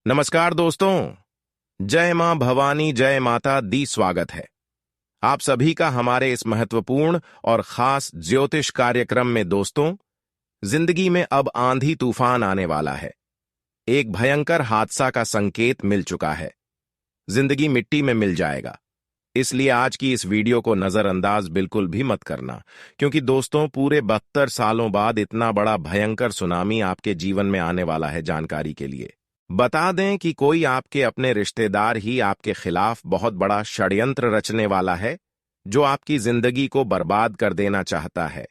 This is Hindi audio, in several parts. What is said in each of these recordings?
नमस्कार दोस्तों। जय मां भवानी जय माता दी स्वागत है आप सभी का हमारे इस महत्वपूर्ण और खास ज्योतिष कार्यक्रम में। दोस्तों, जिंदगी में अब आंधी तूफान आने वाला है। एक भयंकर हादसा का संकेत मिल चुका है। जिंदगी मिट्टी में मिल जाएगा। इसलिए आज की इस वीडियो को नजरअंदाज बिल्कुल भी मत करना, क्योंकि दोस्तों पूरे 72 सालों बाद इतना बड़ा भयंकर सुनामी आपके जीवन में आने वाला है। जानकारी के लिए बता दें कि कोई आपके अपने रिश्तेदार ही आपके खिलाफ बहुत बड़ा षड्यंत्र रचने वाला है, जो आपकी जिंदगी को बर्बाद कर देना चाहता है।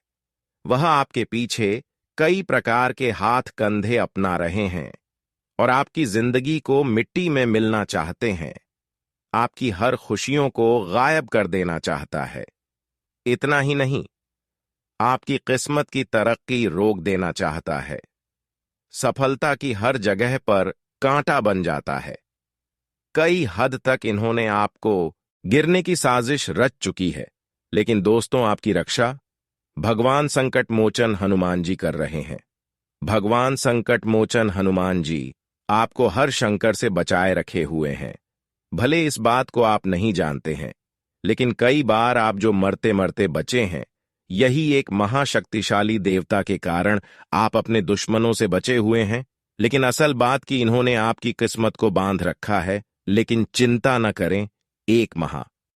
वह आपके पीछे कई प्रकार के हाथ कंधे अपना रहे हैं और आपकी जिंदगी को मिट्टी में मिलना चाहते हैं। आपकी हर खुशियों को गायब कर देना चाहता है। इतना ही नहीं, आपकी किस्मत की तरक्की रोक देना चाहता है। सफलता की हर जगह पर कांटा बन जाता है। कई हद तक इन्होंने आपको गिरने की साजिश रच चुकी है, लेकिन दोस्तों आपकी रक्षा भगवान संकट मोचन हनुमान जी कर रहे हैं। भगवान संकट मोचन हनुमान जी आपको हर संकट से बचाए रखे हुए हैं। भले इस बात को आप नहीं जानते हैं, लेकिन कई बार आप जो मरते मरते बचे हैं, यही एक महाशक्तिशाली देवता के कारण आप अपने दुश्मनों से बचे हुए हैं। लेकिन असल बात कि इन्होंने आपकी किस्मत को बांध रखा है। लेकिन चिंता न करें, एक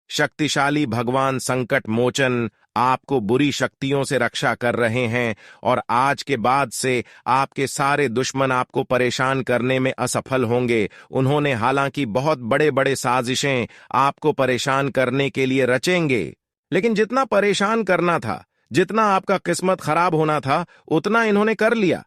शक्तिशाली भगवान संकट मोचन आपको बुरी शक्तियों से रक्षा कर रहे हैं और आज के बाद से आपके सारे दुश्मन आपको परेशान करने में असफल होंगे। उन्होंने हालांकि बहुत बड़े बड़े साजिशें आपको परेशान करने के लिए रचेंगे, लेकिन जितना परेशान करना था, जितना आपका किस्मत खराब होना था, उतना इन्होंने कर लिया।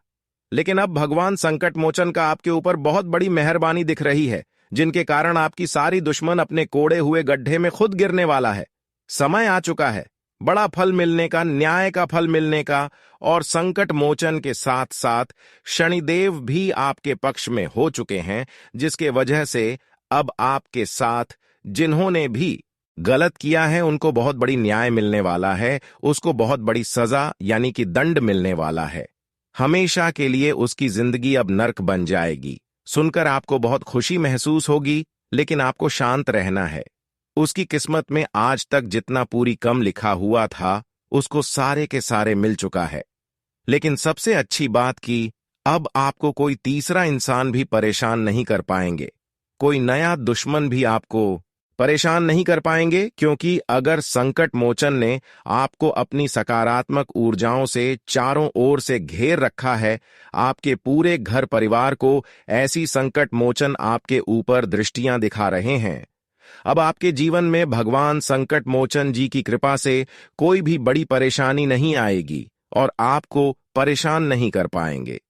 लेकिन अब भगवान संकट मोचन का आपके ऊपर बहुत बड़ी मेहरबानी दिख रही है, जिनके कारण आपकी सारी दुश्मन अपने कोड़े हुए गड्ढे में खुद गिरने वाला है। समय आ चुका है बड़ा फल मिलने का, न्याय का फल मिलने का। और संकट मोचन के साथ साथ शनिदेव भी आपके पक्ष में हो चुके हैं, जिसके वजह से अब आपके साथ जिन्होंने भी गलत किया है उनको बहुत बड़ी न्याय मिलने वाला है। उसको बहुत बड़ी सजा यानी कि दंड मिलने वाला है। हमेशा के लिए उसकी जिंदगी अब नर्क बन जाएगी। सुनकर आपको बहुत खुशी महसूस होगी, लेकिन आपको शांत रहना है। उसकी किस्मत में आज तक जितना पूरी कम लिखा हुआ था, उसको सारे के सारे मिल चुका है। लेकिन सबसे अच्छी बात कि अब आपको कोई तीसरा इंसान भी परेशान नहीं कर पाएंगे। कोई नया दुश्मन भी आपको परेशान नहीं कर पाएंगे, क्योंकि अगर संकट मोचन ने आपको अपनी सकारात्मक ऊर्जाओं से चारों ओर से घेर रखा है, आपके पूरे घर परिवार को ऐसी संकट मोचन आपके ऊपर दृष्टियां दिखा रहे हैं। अब आपके जीवन में भगवान संकट मोचन जी की कृपा से कोई भी बड़ी परेशानी नहीं आएगी और आपको परेशान नहीं कर पाएंगे,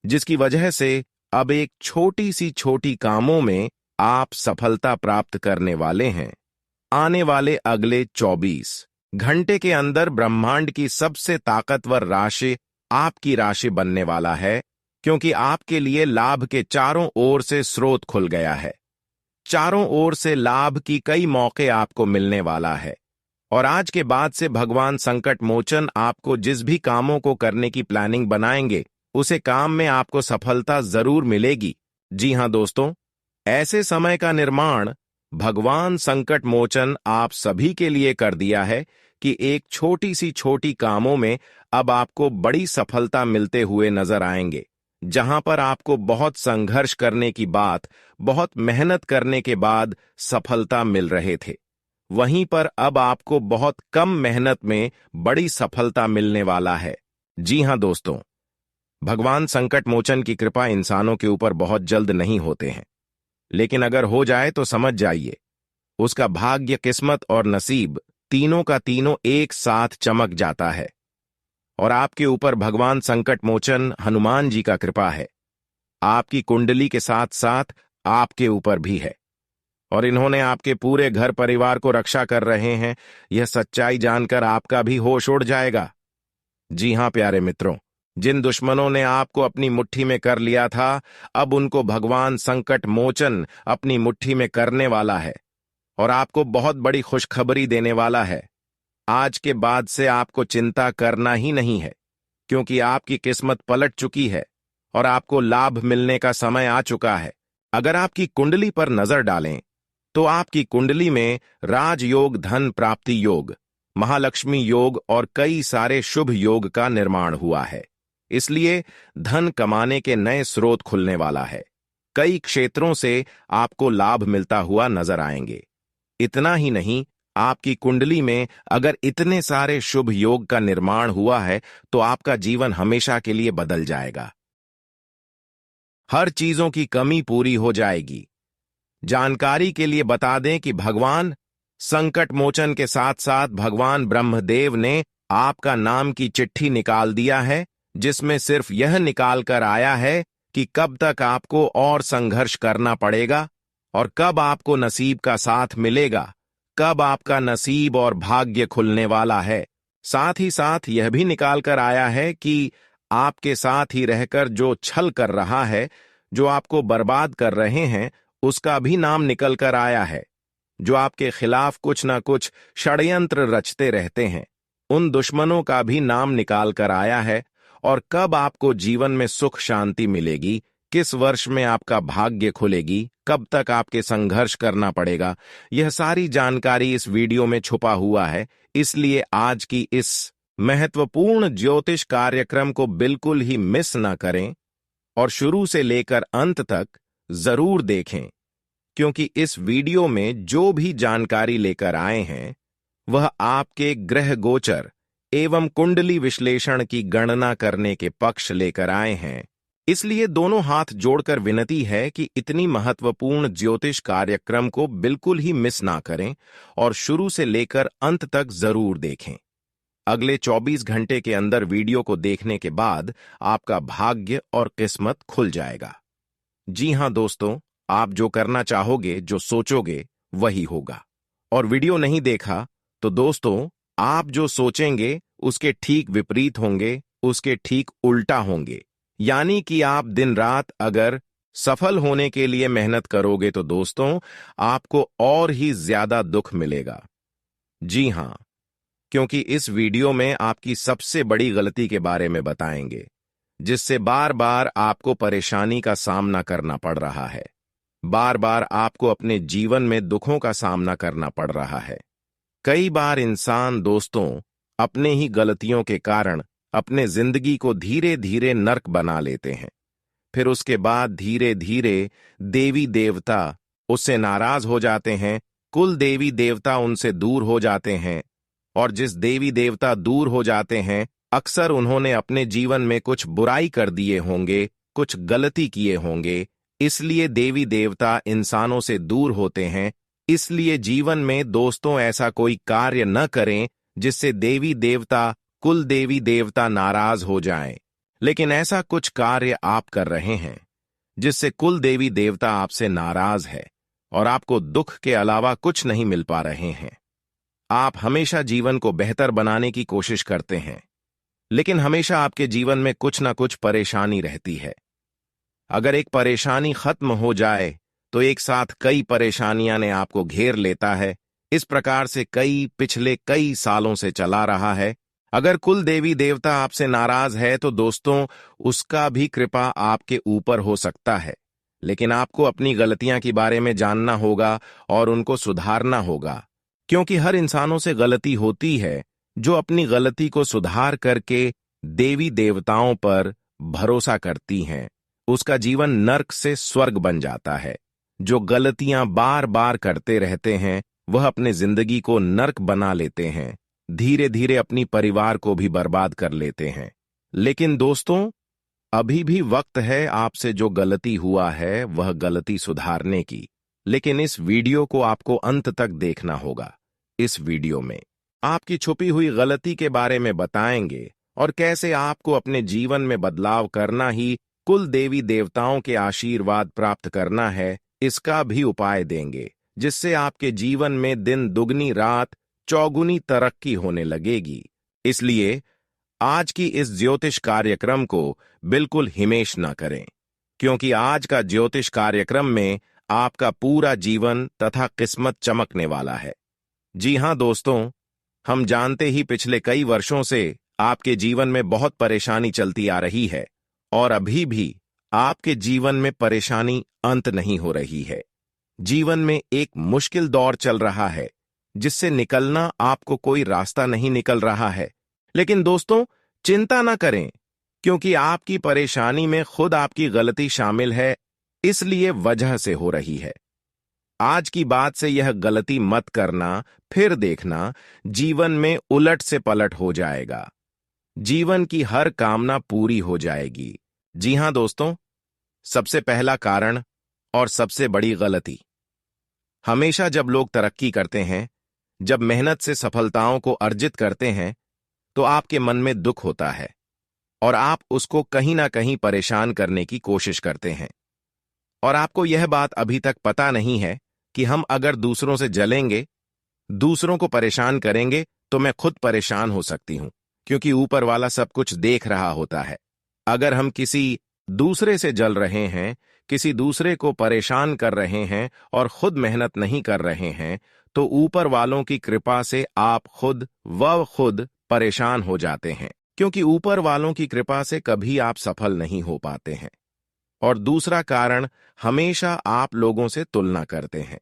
जिसकी वजह से अब एक छोटी कामों में आप सफलता प्राप्त करने वाले हैं। आने वाले अगले 24 घंटे के अंदर ब्रह्मांड की सबसे ताकतवर राशि आपकी राशि बनने वाला है, क्योंकि आपके लिए लाभ के चारों ओर से स्रोत खुल गया है। चारों ओर से लाभ की कई मौके आपको मिलने वाला है और आज के बाद से भगवान संकट मोचन आपको जिस भी कामों को करने की प्लानिंग बनाएंगे, उसे काम में आपको सफलता जरूर मिलेगी। जी हां दोस्तों, ऐसे समय का निर्माण भगवान संकट मोचन आप सभी के लिए कर दिया है कि एक छोटी कामों में अब आपको बड़ी सफलता मिलते हुए नजर आएंगे। जहां पर आपको बहुत संघर्ष करने की बात, बहुत मेहनत करने के बाद सफलता मिल रहे थे, वहीं पर अब आपको बहुत कम मेहनत में बड़ी सफलता मिलने वाला है। जी हां दोस्तों, भगवान संकट मोचन की कृपा इंसानों के ऊपर बहुत जल्द नहीं होते हैं, लेकिन अगर हो जाए तो समझ जाइए उसका भाग्य, किस्मत और नसीब तीनों का तीनों एक साथ चमक जाता है। और आपके ऊपर भगवान संकट मोचन हनुमान जी का कृपा है। आपकी कुंडली के साथ साथ आपके ऊपर भी है और इन्होंने आपके पूरे घर परिवार को रक्षा कर रहे हैं। यह सच्चाई जानकर आपका भी होश उड़ जाएगा। जी हां प्यारे मित्रों, जिन दुश्मनों ने आपको अपनी मुट्ठी में कर लिया था, अब उनको भगवान संकट मोचन अपनी मुट्ठी में करने वाला है और आपको बहुत बड़ी खुशखबरी देने वाला है। आज के बाद से आपको चिंता करना ही नहीं है, क्योंकि आपकी किस्मत पलट चुकी है और आपको लाभ मिलने का समय आ चुका है। अगर आपकी कुंडली पर नजर डालें तो आपकी कुंडली में राजयोग, धन प्राप्ति योग, महालक्ष्मी योग और कई सारे शुभ योग का निर्माण हुआ है। इसलिए धन कमाने के नए स्रोत खुलने वाला है। कई क्षेत्रों से आपको लाभ मिलता हुआ नजर आएंगे। इतना ही नहीं, आपकी कुंडली में अगर इतने सारे शुभ योग का निर्माण हुआ है तो आपका जीवन हमेशा के लिए बदल जाएगा। हर चीजों की कमी पूरी हो जाएगी। जानकारी के लिए बता दें कि भगवान संकट मोचन के साथ साथ भगवान ब्रह्मदेव ने आपका नाम की चिट्ठी निकाल दिया है, जिसमें सिर्फ यह निकाल कर आया है कि कब तक आपको और संघर्ष करना पड़ेगा और कब आपको नसीब का साथ मिलेगा, कब आपका नसीब और भाग्य खुलने वाला है। साथ ही साथ यह भी निकाल कर आया है कि आपके साथ ही रहकर जो छल कर रहा है, जो आपको बर्बाद कर रहे हैं, उसका भी नाम निकल कर आया है। जो आपके खिलाफ कुछ ना कुछ षड्यंत्र रचते रहते हैं, उन दुश्मनों का भी नाम निकाल कर आया है। और कब आपको जीवन में सुख शांति मिलेगी, किस वर्ष में आपका भाग्य खुलेगी, कब तक आपके संघर्ष करना पड़ेगा, यह सारी जानकारी इस वीडियो में छुपा हुआ है। इसलिए आज की इस महत्वपूर्ण ज्योतिष कार्यक्रम को बिल्कुल ही मिस ना करें और शुरू से लेकर अंत तक जरूर देखें, क्योंकि इस वीडियो में जो भी जानकारी लेकर आए हैं वह आपके ग्रह गोचर एवं कुंडली विश्लेषण की गणना करने के पक्ष लेकर आए हैं। इसलिए दोनों हाथ जोड़कर विनती है कि इतनी महत्वपूर्ण ज्योतिष कार्यक्रम को बिल्कुल ही मिस ना करें और शुरू से लेकर अंत तक जरूर देखें। अगले 24 घंटे के अंदर वीडियो को देखने के बाद आपका भाग्य और किस्मत खुल जाएगा। जी हां दोस्तों, आप जो करना चाहोगे, जो सोचोगे, वही होगा। और वीडियो नहीं देखा तो दोस्तों, आप जो सोचेंगे उसके ठीक विपरीत होंगे, उसके ठीक उल्टा होंगे। यानी कि आप दिन रात अगर सफल होने के लिए मेहनत करोगे तो दोस्तों, आपको और ही ज्यादा दुख मिलेगा। जी हां, क्योंकि इस वीडियो में आपकी सबसे बड़ी गलती के बारे में बताएंगे, जिससे बार बार आपको परेशानी का सामना करना पड़ रहा है, बार बार आपको अपने जीवन में दुखों का सामना करना पड़ रहा है। कई बार इंसान दोस्तों अपने ही गलतियों के कारण अपने जिंदगी को धीरे धीरे नर्क बना लेते हैं। फिर उसके बाद धीरे धीरे देवी देवता उससे नाराज हो जाते हैं, कुल देवी देवता उनसे दूर हो जाते हैं। और जिस देवी देवता दूर हो जाते हैं, अक्सर उन्होंने अपने जीवन में कुछ बुराई कर दिए होंगे, कुछ गलती किए होंगे, इसलिए देवी देवता इंसानों से दूर होते हैं। इसलिए जीवन में दोस्तों ऐसा कोई कार्य न करें जिससे देवी देवता, कुल देवी देवता नाराज हो जाएं। लेकिन ऐसा कुछ कार्य आप कर रहे हैं जिससे कुल देवी देवता आपसे नाराज है और आपको दुख के अलावा कुछ नहीं मिल पा रहे हैं। आप हमेशा जीवन को बेहतर बनाने की कोशिश करते हैं, लेकिन हमेशा आपके जीवन में कुछ ना कुछ परेशानी रहती है। अगर एक परेशानी खत्म हो जाए तो एक साथ कई परेशानियां ने आपको घेर लेता है। इस प्रकार से पिछले कई सालों से चला रहा है। अगर कुल देवी देवता आपसे नाराज है तो दोस्तों, उसका भी कृपा आपके ऊपर हो सकता है, लेकिन आपको अपनी गलतियां के बारे में जानना होगा और उनको सुधारना होगा, क्योंकि हर इंसानों से गलती होती है। जो अपनी गलती को सुधार करके देवी देवताओं पर भरोसा करती हैं, उसका जीवन नर्क से स्वर्ग बन जाता है। जो गलतियां बार बार करते रहते हैं, वह अपने जिंदगी को नर्क बना लेते हैं, धीरे धीरे अपनी परिवार को भी बर्बाद कर लेते हैं। लेकिन दोस्तों, अभी भी वक्त है आपसे जो गलती हुआ है वह गलती सुधारने की। लेकिन इस वीडियो को आपको अंत तक देखना होगा। इस वीडियो में आपकी छुपी हुई गलती के बारे में बताएंगे और कैसे आपको अपने जीवन में बदलाव करना ही कुल देवी देवताओं के आशीर्वाद प्राप्त करना है, इसका भी उपाय देंगे, जिससे आपके जीवन में दिन दुगनी रात चौगुनी तरक्की होने लगेगी। इसलिए आज की इस ज्योतिष कार्यक्रम को बिल्कुल हिमेश न करें, क्योंकि आज का ज्योतिष कार्यक्रम में आपका पूरा जीवन तथा किस्मत चमकने वाला है। जी हां दोस्तों, हम जानते ही पिछले कई वर्षों से आपके जीवन में बहुत परेशानी चलती आ रही है और अभी भी आपके जीवन में परेशानी अंत नहीं हो रही है। जीवन में एक मुश्किल दौर चल रहा है जिससे निकलना आपको कोई रास्ता नहीं निकल रहा है। लेकिन दोस्तों, चिंता ना करें, क्योंकि आपकी परेशानी में खुद आपकी गलती शामिल है, इसलिए वजह से हो रही है। आज की बात से यह गलती मत करना, फिर देखना जीवन में उलट से पलट हो जाएगा। जीवन की हर कामना पूरी हो जाएगी। जी हां दोस्तों, सबसे पहला कारण और सबसे बड़ी गलती। हमेशा जब लोग तरक्की करते हैं, जब मेहनत से सफलताओं को अर्जित करते हैं, तो आपके मन में दुख होता है और आप उसको कहीं ना कहीं परेशान करने की कोशिश करते हैं। और आपको यह बात अभी तक पता नहीं है कि हम अगर दूसरों से जलेंगे, दूसरों को परेशान करेंगे, तो मैं खुद परेशान हो सकती हूं, क्योंकि ऊपर वाला सब कुछ देख रहा होता है। अगर हम किसी दूसरे से जल रहे हैं, किसी दूसरे को परेशान कर रहे हैं और खुद मेहनत नहीं कर रहे हैं, तो ऊपर वालों की कृपा से आप खुद परेशान हो जाते हैं, क्योंकि ऊपर वालों की कृपा से कभी आप सफल नहीं हो पाते हैं। और दूसरा कारण, हमेशा आप लोगों से तुलना करते हैं।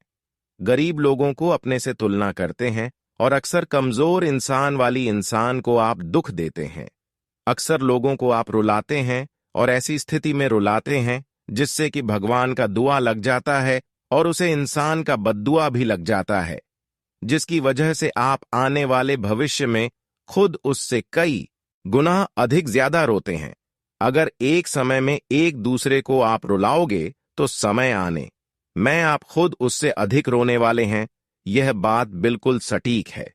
गरीब लोगों को अपने से तुलना करते हैं और अक्सर कमजोर इंसान वाली इंसान को आप दुख देते हैं। अक्सर लोगों को आप रुलाते हैं और ऐसी स्थिति में रुलाते हैं जिससे कि भगवान का दुआ लग जाता है और उसे इंसान का बद्दुआ भी लग जाता है, जिसकी वजह से आप आने वाले भविष्य में खुद उससे कई गुना अधिक ज्यादा रोते हैं। अगर एक समय में एक दूसरे को आप रुलाओगे, तो समय आने मैं आप खुद उससे अधिक रोने वाले हैं। यह बात बिल्कुल सटीक है।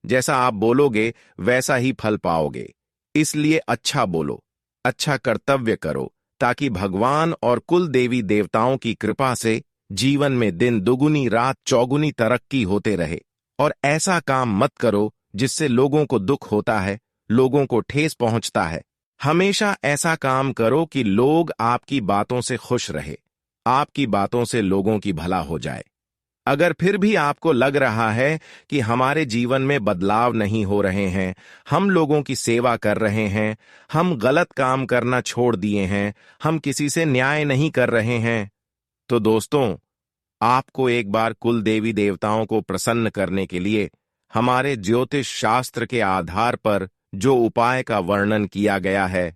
जैसा आप बोलोगे वैसा ही फल पाओगे। इसलिए अच्छा बोलो, अच्छा कर्तव्य करो, ताकि भगवान और कुल देवी देवताओं की कृपा से जीवन में दिन दुगुनी रात चौगुनी तरक्की होते रहे। और ऐसा काम मत करो जिससे लोगों को दुख होता है, लोगों को ठेस पहुंचता है। हमेशा ऐसा काम करो कि लोग आपकी बातों से खुश रहे, आपकी बातों से लोगों की भला हो जाए। अगर फिर भी आपको लग रहा है कि हमारे जीवन में बदलाव नहीं हो रहे हैं, हम लोगों की सेवा कर रहे हैं, हम गलत काम करना छोड़ दिए हैं, हम किसी से न्याय नहीं कर रहे हैं, तो दोस्तों, आपको एक बार कुल देवी देवताओं को प्रसन्न करने के लिए हमारे ज्योतिष शास्त्र के आधार पर जो उपाय का वर्णन किया गया है,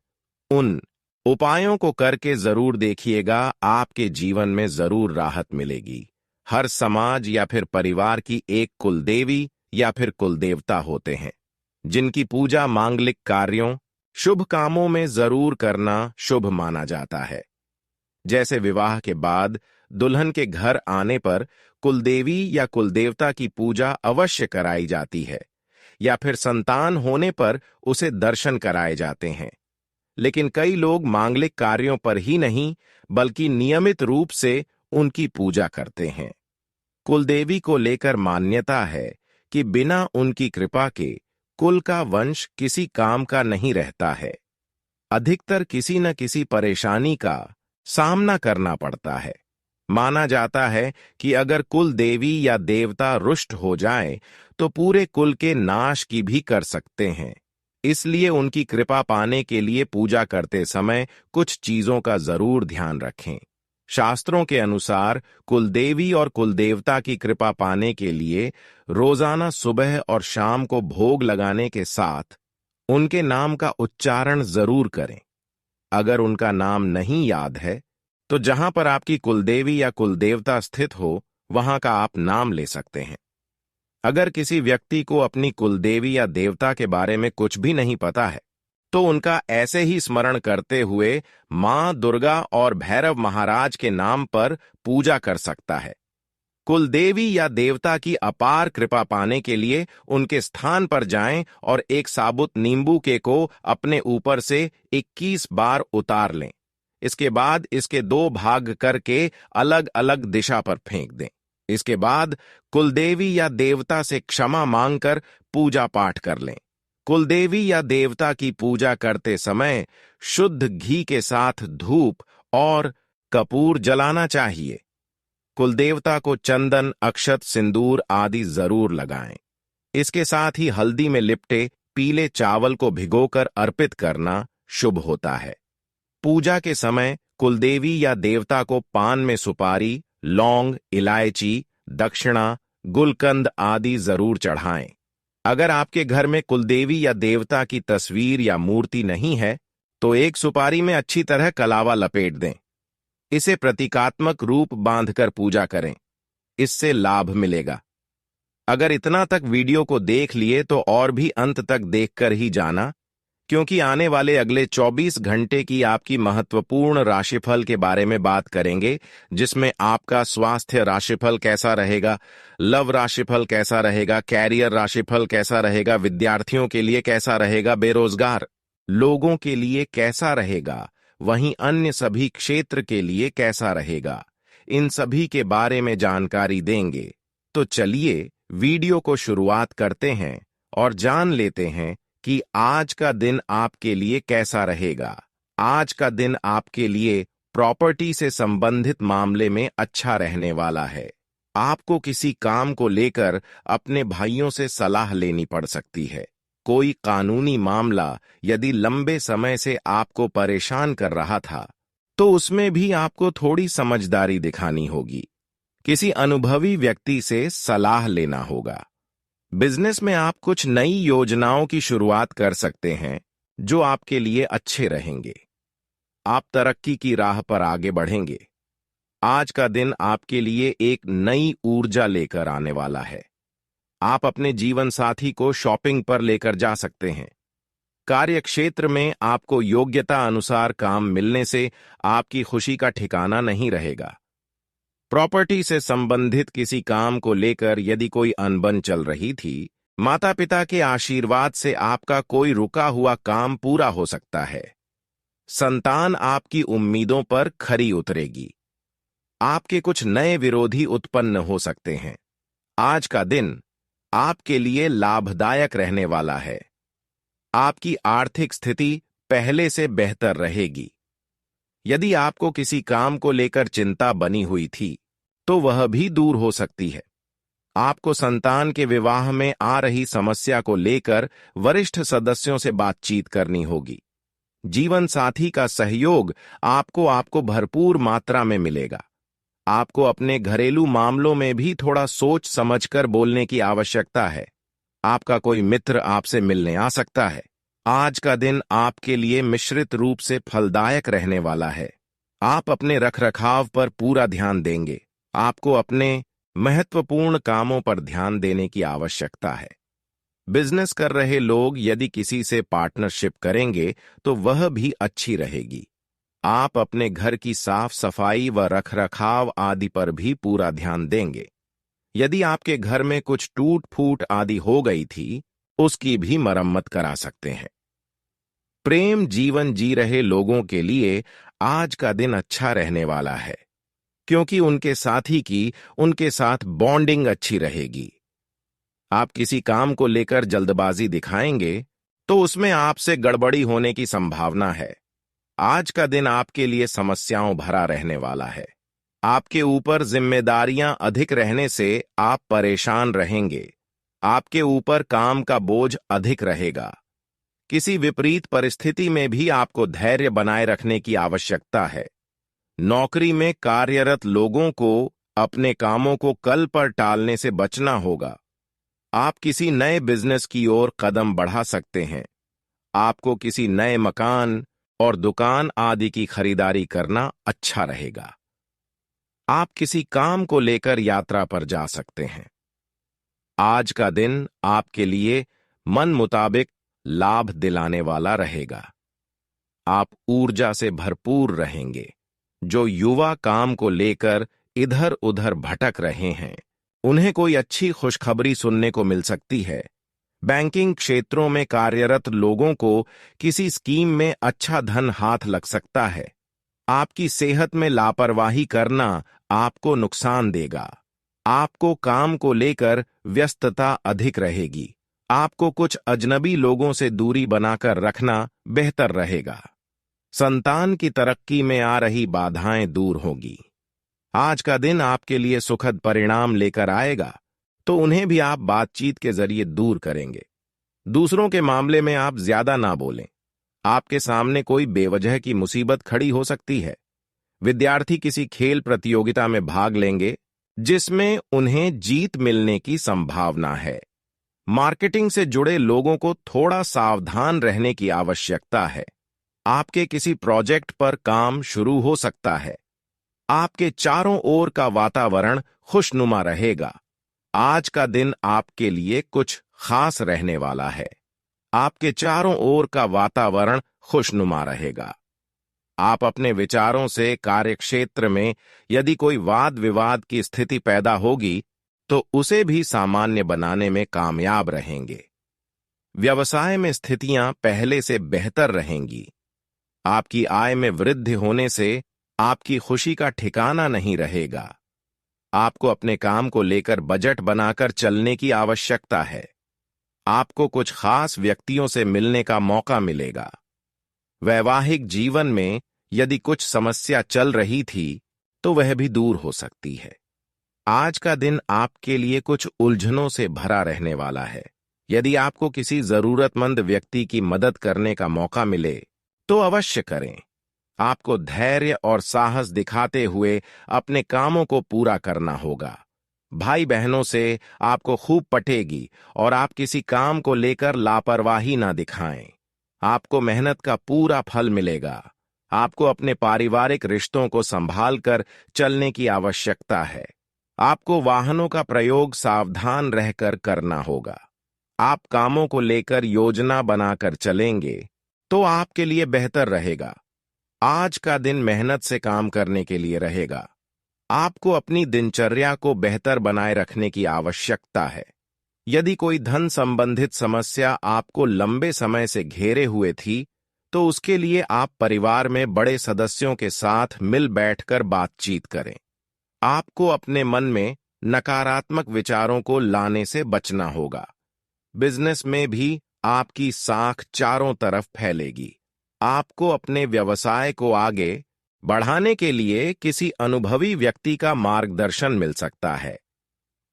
उन उपायों को करके जरूर देखिएगा। आपके जीवन में जरूर राहत मिलेगी। हर समाज या फिर परिवार की एक कुलदेवी या फिर कुलदेवता होते हैं, जिनकी पूजा मांगलिक कार्यों, शुभ कामों में जरूर करना शुभ माना जाता है। जैसे विवाह के बाद दुल्हन के घर आने पर कुलदेवी या कुलदेवता की पूजा अवश्य कराई जाती है, या फिर संतान होने पर उसे दर्शन कराए जाते हैं। लेकिन कई लोग मांगलिक कार्यों पर ही नहीं, बल्कि नियमित रूप से उनकी पूजा करते हैं। कुलदेवी को लेकर मान्यता है कि बिना उनकी कृपा के कुल का वंश किसी काम का नहीं रहता है। अधिकतर किसी न किसी परेशानी का सामना करना पड़ता है। माना जाता है कि अगर कुल देवी या देवता रुष्ट हो जाए तो पूरे कुल के नाश की भी कर सकते हैं। इसलिए उनकी कृपा पाने के लिए पूजा करते समय कुछ चीजों का जरूर ध्यान रखें। शास्त्रों के अनुसार कुलदेवी और कुलदेवता की कृपा पाने के लिए रोजाना सुबह और शाम को भोग लगाने के साथ उनके नाम का उच्चारण जरूर करें। अगर उनका नाम नहीं याद है, तो जहां पर आपकी कुलदेवी या कुलदेवता स्थित हो, वहां का आप नाम ले सकते हैं। अगर किसी व्यक्ति को अपनी कुलदेवी या देवता के बारे में कुछ भी नहीं पता है, तो उनका ऐसे ही स्मरण करते हुए मां दुर्गा और भैरव महाराज के नाम पर पूजा कर सकता है। कुलदेवी या देवता की अपार कृपा पाने के लिए उनके स्थान पर जाएं और एक साबुत नींबू के को अपने ऊपर से 21 बार उतार लें। इसके बाद इसके 2 भाग करके अलग अलग दिशा पर फेंक दें। इसके बाद कुलदेवी या देवता से क्षमा मांगकर पूजा पाठ कर लें। कुलदेवी या देवता की पूजा करते समय शुद्ध घी के साथ धूप और कपूर जलाना चाहिए। कुलदेवता को चंदन, अक्षत, सिंदूर आदि जरूर लगाएं। इसके साथ ही हल्दी में लिपटे पीले चावल को भिगोकर अर्पित करना शुभ होता है। पूजा के समय कुलदेवी या देवता को पान में सुपारी, लौंग, इलायची, दक्षिणा, गुलकंद आदि जरूर चढ़ाएं। अगर आपके घर में कुलदेवी या देवता की तस्वीर या मूर्ति नहीं है, तो एक सुपारी में अच्छी तरह कलावा लपेट दें। इसे प्रतीकात्मक रूप बांधकर पूजा करें, इससे लाभ मिलेगा। अगर इतना तक वीडियो को देख लिए तो और भी अंत तक देखकर ही जाना, क्योंकि आने वाले अगले 24 घंटे की आपकी महत्वपूर्ण राशिफल के बारे में बात करेंगे, जिसमें आपका स्वास्थ्य राशिफल कैसा रहेगा, लव राशिफल कैसा रहेगा, कैरियर राशिफल कैसा रहेगा, विद्यार्थियों के लिए कैसा रहेगा, बेरोजगार लोगों के लिए कैसा रहेगा, वहीं अन्य सभी क्षेत्र के लिए कैसा रहेगा, इन सभी के बारे में जानकारी देंगे। तो चलिए वीडियो को शुरुआत करते हैं और जान लेते हैं कि आज का दिन आपके लिए कैसा रहेगा। आज का दिन आपके लिए प्रॉपर्टी से संबंधित मामले में अच्छा रहने वाला है। आपको किसी काम को लेकर अपने भाइयों से सलाह लेनी पड़ सकती है। कोई कानूनी मामला यदि लंबे समय से आपको परेशान कर रहा था, तो उसमें भी आपको थोड़ी समझदारी दिखानी होगी। किसी अनुभवी व्यक्ति से सलाह लेना होगा। बिजनेस में आप कुछ नई योजनाओं की शुरुआत कर सकते हैं, जो आपके लिए अच्छे रहेंगे। आप तरक्की की राह पर आगे बढ़ेंगे। आज का दिन आपके लिए एक नई ऊर्जा लेकर आने वाला है। आप अपने जीवन साथी को शॉपिंग पर लेकर जा सकते हैं। कार्य क्षेत्र में आपको योग्यता अनुसार काम मिलने से आपकी खुशी का ठिकाना नहीं रहेगा। प्रॉपर्टी से संबंधित किसी काम को लेकर यदि कोई अनबन चल रही थी, माता पिता के आशीर्वाद से आपका कोई रुका हुआ काम पूरा हो सकता है। संतान आपकी उम्मीदों पर खरी उतरेगी। आपके कुछ नए विरोधी उत्पन्न हो सकते हैं। आज का दिन आपके लिए लाभदायक रहने वाला है। आपकी आर्थिक स्थिति पहले से बेहतर रहेगी। यदि आपको किसी काम को लेकर चिंता बनी हुई थी, तो वह भी दूर हो सकती है। आपको संतान के विवाह में आ रही समस्या को लेकर वरिष्ठ सदस्यों से बातचीत करनी होगी। जीवन साथी का सहयोग आपको भरपूर मात्रा में मिलेगा। आपको अपने घरेलू मामलों में भी थोड़ा सोच समझकर बोलने की आवश्यकता है। आपका कोई मित्र आपसे मिलने आ सकता है। आज का दिन आपके लिए मिश्रित रूप से फलदायक रहने वाला है। आप अपने रखरखाव पर पूरा ध्यान देंगे। आपको अपने महत्वपूर्ण कामों पर ध्यान देने की आवश्यकता है। बिजनेस कर रहे लोग यदि किसी से पार्टनरशिप करेंगे तो वह भी अच्छी रहेगी। आप अपने घर की साफ सफाई व रखरखाव आदि पर भी पूरा ध्यान देंगे। यदि आपके घर में कुछ टूट फूट आदि हो गई थी, उसकी भी मरम्मत करा सकते हैं। प्रेम जीवन जी रहे लोगों के लिए आज का दिन अच्छा रहने वाला है, क्योंकि उनके साथी की उनके साथ बॉन्डिंग अच्छी रहेगी। आप किसी काम को लेकर जल्दबाजी दिखाएंगे तो उसमें आपसे गड़बड़ी होने की संभावना है। आज का दिन आपके लिए समस्याओं भरा रहने वाला है। आपके ऊपर जिम्मेदारियां अधिक रहने से आप परेशान रहेंगे। आपके ऊपर काम का बोझ अधिक रहेगा। किसी विपरीत परिस्थिति में भी आपको धैर्य बनाए रखने की आवश्यकता है। नौकरी में कार्यरत लोगों को अपने कामों को कल पर टालने से बचना होगा। आप किसी नए बिजनेस की ओर कदम बढ़ा सकते हैं। आपको किसी नए मकान और दुकान आदि की खरीदारी करना अच्छा रहेगा। आप किसी काम को लेकर यात्रा पर जा सकते हैं। आज का दिन आपके लिए मन मुताबिक लाभ दिलाने वाला रहेगा। आप ऊर्जा से भरपूर रहेंगे। जो युवा काम को लेकर इधर उधर भटक रहे हैं, उन्हें कोई अच्छी खुशखबरी सुनने को मिल सकती है। बैंकिंग क्षेत्रों में कार्यरत लोगों को किसी स्कीम में अच्छा धन हाथ लग सकता है। आपकी सेहत में लापरवाही करना आपको नुकसान देगा। आपको काम को लेकर व्यस्तता अधिक रहेगी। आपको कुछ अजनबी लोगों से दूरी बनाकर रखना बेहतर रहेगा। संतान की तरक्की में आ रही बाधाएं दूर होगी। आज का दिन आपके लिए सुखद परिणाम लेकर आएगा, तो उन्हें भी आप बातचीत के जरिए दूर करेंगे। दूसरों के मामले में आप ज्यादा ना बोलें। आपके सामने कोई बेवजह की मुसीबत खड़ी हो सकती है। विद्यार्थी किसी खेल प्रतियोगिता में भाग लेंगे जिसमें उन्हें जीत मिलने की संभावना है। मार्केटिंग से जुड़े लोगों को थोड़ा सावधान रहने की आवश्यकता है। आपके किसी प्रोजेक्ट पर काम शुरू हो सकता है। आपके चारों ओर का वातावरण खुशनुमा रहेगा। आज का दिन आपके लिए कुछ खास रहने वाला है। आपके चारों ओर का वातावरण खुशनुमा रहेगा। आप अपने विचारों से कार्यक्षेत्र में यदि कोई वाद विवाद की स्थिति पैदा होगी तो उसे भी सामान्य बनाने में कामयाब रहेंगे। व्यवसाय में स्थितियां पहले से बेहतर रहेंगी। आपकी आय में वृद्धि होने से आपकी खुशी का ठिकाना नहीं रहेगा। आपको अपने काम को लेकर बजट बनाकर चलने की आवश्यकता है। आपको कुछ खास व्यक्तियों से मिलने का मौका मिलेगा। वैवाहिक जीवन में यदि कुछ समस्या चल रही थी तो वह भी दूर हो सकती है। आज का दिन आपके लिए कुछ उलझनों से भरा रहने वाला है। यदि आपको किसी जरूरतमंद व्यक्ति की मदद करने का मौका मिले तो अवश्य करें। आपको धैर्य और साहस दिखाते हुए अपने कामों को पूरा करना होगा। भाई बहनों से आपको खूब पटेगी और आप किसी काम को लेकर लापरवाही ना दिखाएं। आपको मेहनत का पूरा फल मिलेगा। आपको अपने पारिवारिक रिश्तों को संभालकर चलने की आवश्यकता है। आपको वाहनों का प्रयोग सावधान रहकर करना होगा। आप कामों को लेकर योजना बनाकर चलेंगे तो आपके लिए बेहतर रहेगा। आज का दिन मेहनत से काम करने के लिए रहेगा। आपको अपनी दिनचर्या को बेहतर बनाए रखने की आवश्यकता है। यदि कोई धन संबंधित समस्या आपको लंबे समय से घेरे हुए थी तो उसके लिए आप परिवार में बड़े सदस्यों के साथ मिल बैठकर बातचीत करें। आपको अपने मन में नकारात्मक विचारों को लाने से बचना होगा। बिजनेस में भी आपकी साख चारों तरफ फैलेगी। आपको अपने व्यवसाय को आगे बढ़ाने के लिए किसी अनुभवी व्यक्ति का मार्गदर्शन मिल सकता है।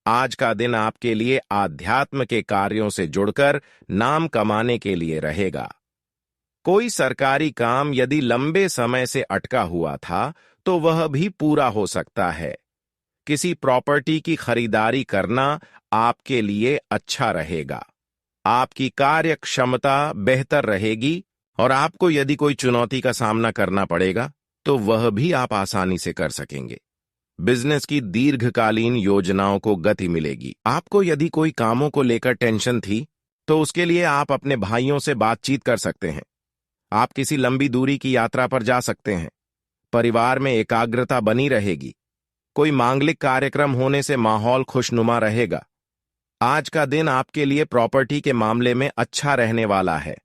आज का दिन आपके लिए आध्यात्म के कार्यों से जुड़कर नाम कमाने के लिए रहेगा। कोई सरकारी काम यदि लंबे समय से अटका हुआ था तो वह भी पूरा हो सकता है। किसी प्रॉपर्टी की खरीदारी करना आपके लिए अच्छा रहेगा। आपकी कार्य क्षमता बेहतर रहेगी और आपको यदि कोई चुनौती का सामना करना पड़ेगा तो वह भी आप आसानी से कर सकेंगे। बिजनेस की दीर्घकालीन योजनाओं को गति मिलेगी। आपको यदि कोई कामों को लेकर टेंशन थी तो उसके लिए आप अपने भाइयों से बातचीत कर सकते हैं। आप किसी लंबी दूरी की यात्रा पर जा सकते हैं। परिवार में एकाग्रता बनी रहेगी। कोई मांगलिक कार्यक्रम होने से माहौल खुशनुमा रहेगा। आज का दिन आपके लिए प्रॉपर्टी के मामले में अच्छा रहने वाला है।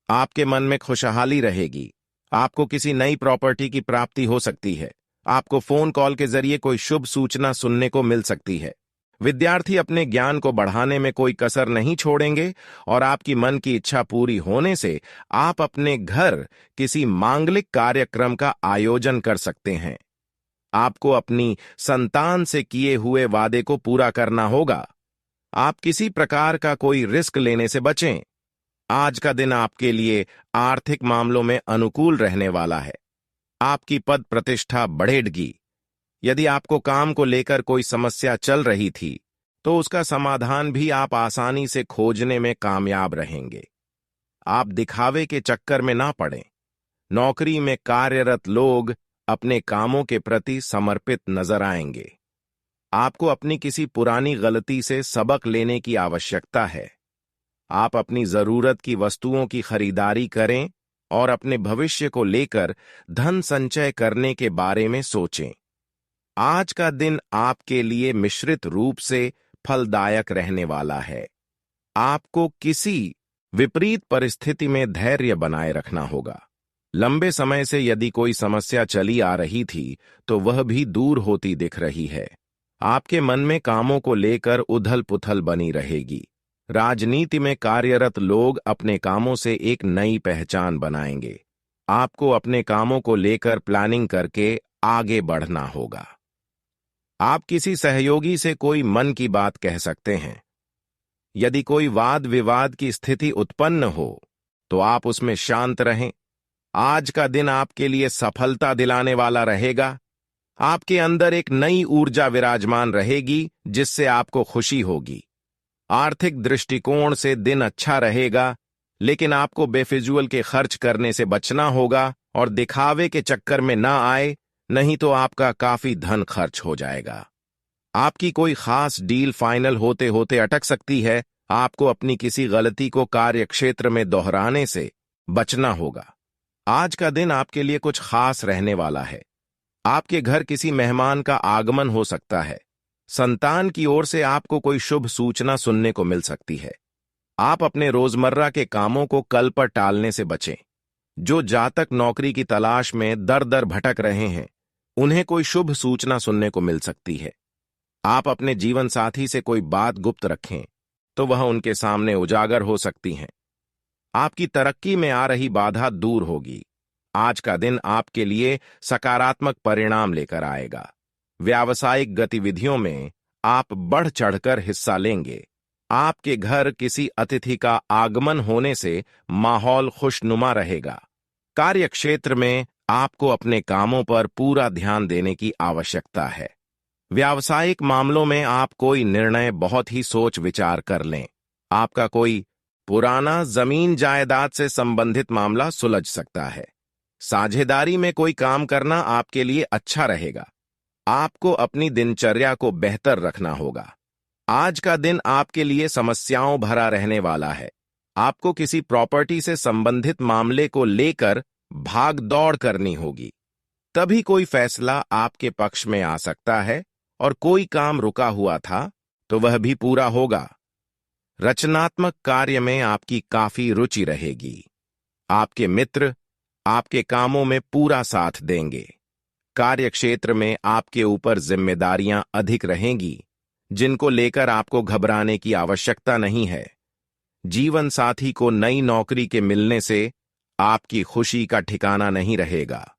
आपके मन में खुशहाली रहेगी। आपको किसी नई प्रॉपर्टी की प्राप्ति हो सकती है। आपको फोन कॉल के जरिए कोई शुभ सूचना सुनने को मिल सकती है। विद्यार्थी अपने ज्ञान को बढ़ाने में कोई कसर नहीं छोड़ेंगे और आपकी मन की इच्छा पूरी होने से आप अपने घर किसी मांगलिक कार्यक्रम का आयोजन कर सकते हैं। आपको अपनी संतान से किए हुए वादे को पूरा करना होगा। आप किसी प्रकार का कोई रिस्क लेने से बचें। आज का दिन आपके लिए आर्थिक मामलों में अनुकूल रहने वाला है। आपकी पद प्रतिष्ठा बढ़ेगी। यदि आपको काम को लेकर कोई समस्या चल रही थी तो उसका समाधान भी आप आसानी से खोजने में कामयाब रहेंगे। आप दिखावे के चक्कर में ना पड़ें। नौकरी में कार्यरत लोग अपने कामों के प्रति समर्पित नजर आएंगे। आपको अपनी किसी पुरानी गलती से सबक लेने की आवश्यकता है। आप अपनी जरूरत की वस्तुओं की खरीदारी करें और अपने भविष्य को लेकर धन संचय करने के बारे में सोचें। आज का दिन आपके लिए मिश्रित रूप से फलदायक रहने वाला है। आपको किसी विपरीत परिस्थिति में धैर्य बनाए रखना होगा। लंबे समय से यदि कोई समस्या चली आ रही थी तो वह भी दूर होती दिख रही है। आपके मन में कामों को लेकर उथल पुथल बनी रहेगी। राजनीति में कार्यरत लोग अपने कामों से एक नई पहचान बनाएंगे। आपको अपने कामों को लेकर प्लानिंग करके आगे बढ़ना होगा। आप किसी सहयोगी से कोई मन की बात कह सकते हैं। यदि कोई वाद विवाद की स्थिति उत्पन्न हो तो आप उसमें शांत रहें। आज का दिन आपके लिए सफलता दिलाने वाला रहेगा। आपके अंदर एक नई ऊर्जा विराजमान रहेगी जिससे आपको खुशी होगी। आर्थिक दृष्टिकोण से दिन अच्छा रहेगा, लेकिन आपको बेफिजूल के खर्च करने से बचना होगा और दिखावे के चक्कर में ना आए, नहीं तो आपका काफी धन खर्च हो जाएगा। आपकी कोई खास डील फाइनल होते होते अटक सकती है। आपको अपनी किसी गलती को कार्यक्षेत्र में दोहराने से बचना होगा। आज का दिन आपके लिए कुछ खास रहने वाला है। आपके घर किसी मेहमान का आगमन हो सकता है। संतान की ओर से आपको कोई शुभ सूचना सुनने को मिल सकती है। आप अपने रोजमर्रा के कामों को कल पर टालने से बचें। जो जातक नौकरी की तलाश में दर दर भटक रहे हैं, उन्हें कोई शुभ सूचना सुनने को मिल सकती है। आप अपने जीवन साथी से कोई बात गुप्त रखें तो वह उनके सामने उजागर हो सकती हैं। आपकी तरक्की में आ रही बाधा दूर होगी। आज का दिन आपके लिए सकारात्मक परिणाम लेकर आएगा। व्यावसायिक गतिविधियों में आप बढ़ चढ़कर हिस्सा लेंगे। आपके घर किसी अतिथि का आगमन होने से माहौल खुशनुमा रहेगा। कार्यक्षेत्र में आपको अपने कामों पर पूरा ध्यान देने की आवश्यकता है। व्यावसायिक मामलों में आप कोई निर्णय बहुत ही सोच विचार कर लें। आपका कोई पुराना जमीन जायदाद से संबंधित मामला सुलझ सकता है। साझेदारी में कोई काम करना आपके लिए अच्छा रहेगा। आपको अपनी दिनचर्या को बेहतर रखना होगा। आज का दिन आपके लिए समस्याओं भरा रहने वाला है। आपको किसी प्रॉपर्टी से संबंधित मामले को लेकर भाग दौड़ करनी होगी। तभी कोई फैसला आपके पक्ष में आ सकता है और कोई काम रुका हुआ था तो वह भी पूरा होगा। रचनात्मक कार्य में आपकी काफी रुचि रहेगी। आपके मित्र आपके कामों में पूरा साथ देंगे। कार्यक्षेत्र में आपके ऊपर जिम्मेदारियां अधिक रहेंगी, जिनको लेकर आपको घबराने की आवश्यकता नहीं है। जीवन साथी को नई नौकरी के मिलने से आपकी खुशी का ठिकाना नहीं रहेगा।